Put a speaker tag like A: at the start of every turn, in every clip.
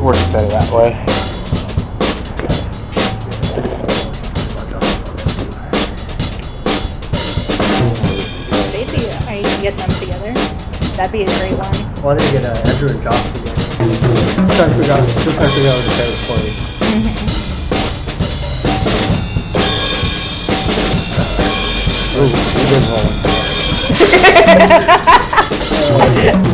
A: works better that way.
B: Basically, I can get them together. That'd be a great one.
C: Why don't you get Andrew and Josh together? I'm trying to figure out what the better for you.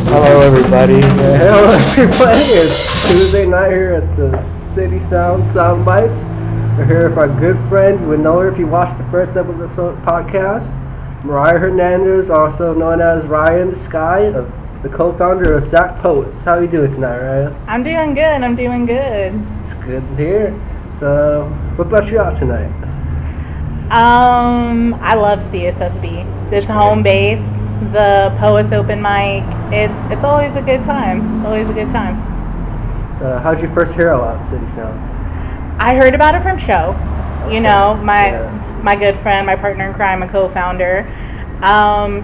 A: Hello, everybody.
C: Hello, everybody. It's Tuesday night here at the City Sound Bites. We're here with our good friend. You would know her if you watched the first episode of this podcast. Riah Hernandez, also known as Riah In the Sky, the co-founder of SAC Poets. How are you doing tonight, Riah?
B: I'm doing good.
C: It's good to hear. So, what brought you out tonight?
B: I love CSSB. It's home base. The Poets Open Mic. It's always a good time.
C: So, how'd you first hear about City Sound?
B: I heard about it from Show. You know, my good friend, my partner in crime, my co-founder.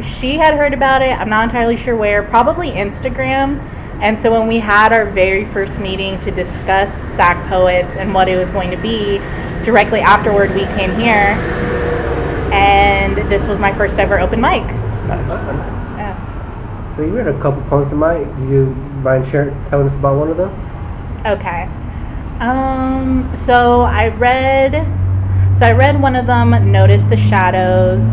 B: She had heard about it. I'm not entirely sure where. Probably Instagram. And so when we had our very first meeting to discuss SAC Poets and what it was going to be, directly afterward we came here, and this was my first ever open mic.
C: Nice.
B: Yeah.
C: So you read a couple poems tonight. Do you mind telling us about one of them?
B: Okay. So I read one of them, Notice the Shadows.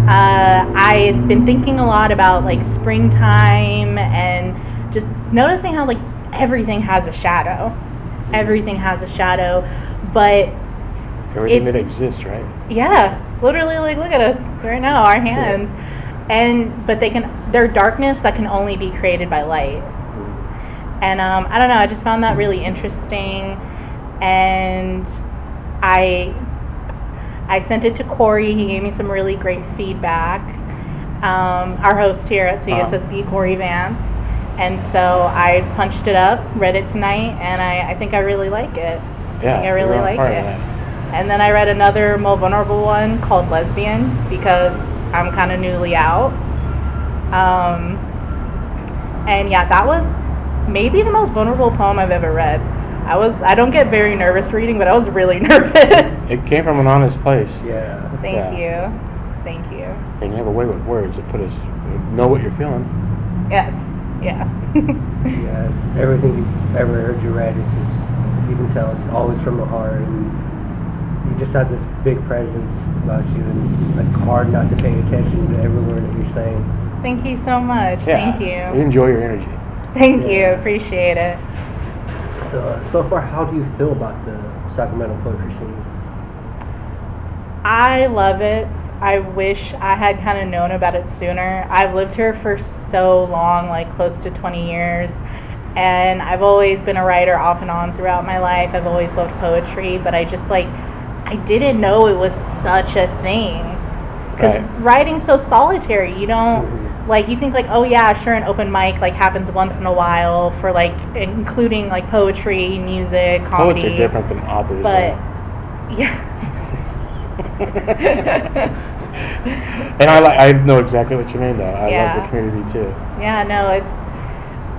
B: I had been thinking a lot about like springtime and just noticing how like everything has a shadow. But
A: Everything that exists, right?
B: Yeah, literally, like look at us right now, our hands. But they're darkness that can only be created by light. And I don't know, I just found that really interesting, and I sent it to Corey. He gave me some really great feedback. Our host here at CSSB, Corey Vance. And so I punched it up, read it tonight, and I think I really like it.
A: Yeah,
B: I really like it. And then I read another more vulnerable one called Lesbian, because I'm kind of newly out. And yeah, that was maybe the most vulnerable poem I've ever read. I don't get very nervous reading, but I was really nervous.
A: It came from an honest place.
C: Yeah.
B: Thank you.
A: And you have a way with words that know what you're feeling.
B: Yes. Yeah.
C: Yeah. Everything you've ever heard you read is just, you can tell it's always from the heart, and you just have this big presence about you, and it's just like hard not to pay attention to every word that you're saying.
B: Thank you so much.
A: Yeah,
B: Thank you.
A: We enjoy your energy.
B: Thank you. Appreciate it.
C: So far, how do you feel about the Sacramento poetry scene?
B: I love it. I wish I had kind of known about it sooner. I've lived here for so long, like close to 20 years, and I've always been a writer off and on throughout my life. I've always loved poetry, but I didn't know it was such a thing. Because writing's so solitary. You don't, like, you think like, oh yeah, sure, an open mic like happens once in a while for like including like poetry, music, comedy.
A: Poets are different than authors.
B: But yeah.
A: And I know exactly what you mean though. I love the community too.
B: Yeah, no,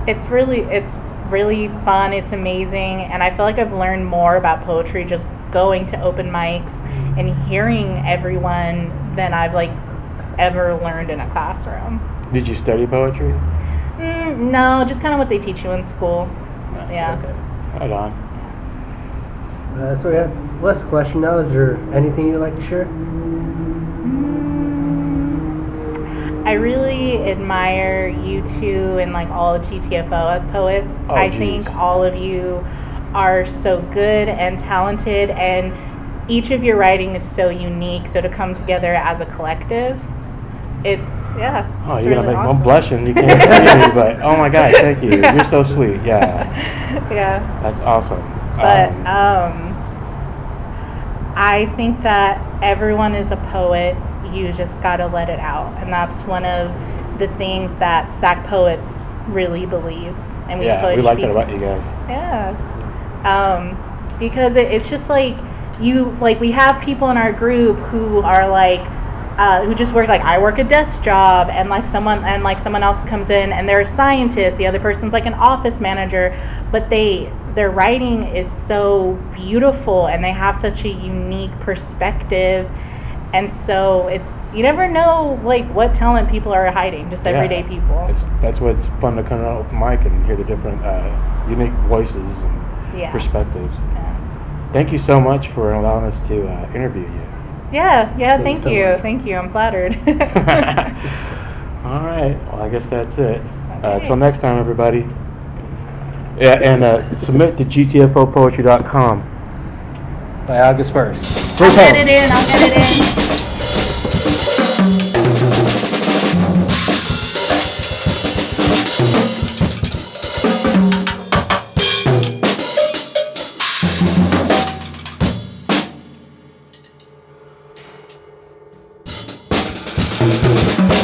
B: it's really fun. It's amazing, and I feel like I've learned more about poetry just going to open mics and hearing everyone than I've like ever learned in a classroom.
A: Did you study poetry?
B: No, just kind of what they teach you in school.
A: No.
B: Yeah.
A: Okay. Right on.
C: So yeah, last question now. Is there anything you'd like to share?
B: I really admire you two and like all of GTFO as poets. I think all of you are so good and talented, and each of your writing is so unique. So to come together as a collective, it's really awesome.
A: I'm blushing. You can't see me, but oh my God, thank you. You're so sweet. Yeah.
B: Yeah.
A: That's awesome.
B: But I think that everyone is a poet. You just gotta let it out, and that's one of the things that SAC Poets really believes, and we push.
A: We like that about you guys.
B: Yeah, because it's just like we have people in our group who are like who just work, like I work a desk job, and like someone else comes in and they're a scientist, the other person's like an office manager, but they're their writing is so beautiful, and they have such a unique perspective. And so you never know like what talent people are hiding, just everyday people.
A: That's why it's fun to come out with Mike and hear the different unique voices and perspectives.
B: Yeah.
A: Thank you so much for allowing us to interview you.
B: Yeah, thank you. I'm flattered.
A: All right, well, I guess that's it.
B: Okay.
A: Till next time, everybody. Yeah, and submit to gtfopoetry.com
C: by August 1st.
B: I'll get it in.